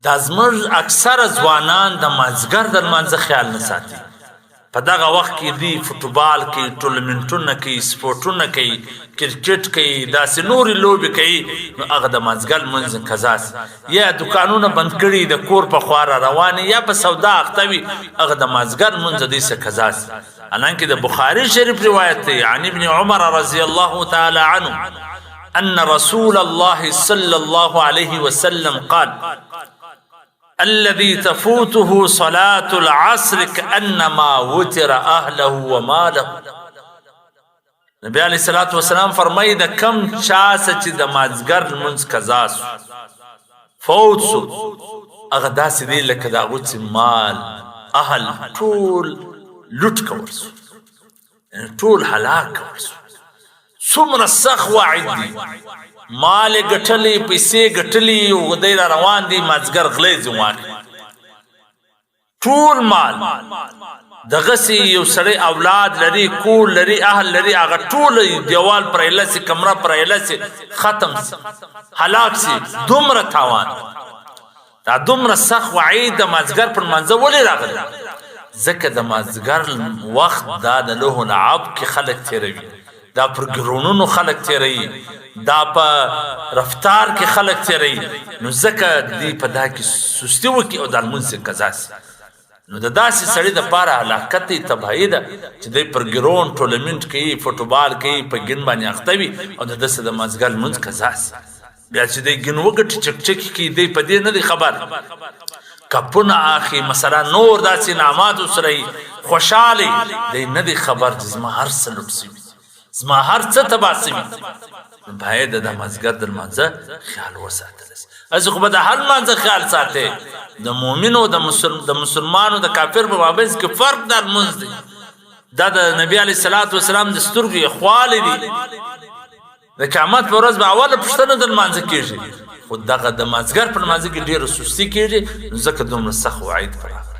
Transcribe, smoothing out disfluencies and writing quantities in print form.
دا زموږ اکثره ځوانان د مازدیګر د لمانځه خیال نه ساتي. په دغه وخت کې دوی فوټبال کوي، ټورنمنټونه کوي، سپورټونه کوي، کرکټ کوي، داسې نورې لوبې کوي. نو هغه د مازدیګر لمونځ قضاس یا دکانونه بند کړي د کور په خوا را روانې یا په سودا اخته وي، هغه د مازدیګر لمونځ دوی څه قضاس. حالانکه د بخاري شریف روایت دی عن ابن عمر رضی الله تعالی عنه ان رسول الله صلی الله علیه وسلم قال الذي تفوته صلاة العصر كأنما وتر أهله وماله. نبی علیہ الصلوۃ والسلام فرمایي د کم چا چې د مازدیګر لمونځ قضا سو فوت سو، هغه داسې دی لکه د هغوی چې مال اهل ټول لوټ کول سو، ټول هلاک کول سو. څومره سخت وعید دی، مال ګټلې، پیسې ګټلې، او دی را روان دی مازدیګر غلی ځوان ټول مال دغسې یو سړی اولاد لري، کور لري، اهل لري، هغه ټول دیوال پرایله سي، کمره پرایله سي، ختم سي، هلاک سي. دومره تاوان، دا دومره سخت وعید د مازدیګر پر لمانځه ولې راغلی؟ ځکه د مازدیګر وخت دا د لهو لعب کې خلک تېروي، دا پر ګرونونو خلک تېروي، دا په رفتار کې خلک تېروي. نو ځکه دی په دا کې سستي وکړي او دا لمونځ یې قضا سي. نو د داسې سړي دپاره هلاکت دی، تباهي ده چې دی پر ګرون ټورنمنټ کوي، فوټبال کوي، په ګین باندې اخته وي او د داسې د مازدیګر لمونځ قضا سي. بیا چې دی ګین وګټي چکچکي کوي، دی په دې نه دی خبر، کپونه اخلي مثلا نور داسې انعامات ورسره وي، خوشحالي، دی نه دی خبر چې زما هر څه لوټ سوي، زما هر څه تباه سوي. باید د مازدیګر د لمانځه خیال وساتل سي. از خو به د هر لمانځه خیال ساتئ. د مؤمن او د مسلمان او د کافر په مابینځ کې فرق دا لمونځ دی. دا د نبي علیه الصلاۃ والسلام د سترګو یخوالی دی. د قیامت په ورځ به اوله پوښتنه د لمانځه کېږي، خو دغه د مازدیګر په لمانځه کې ډېره سستي کېږي، ځکه دومره سخت وعید پراغلی.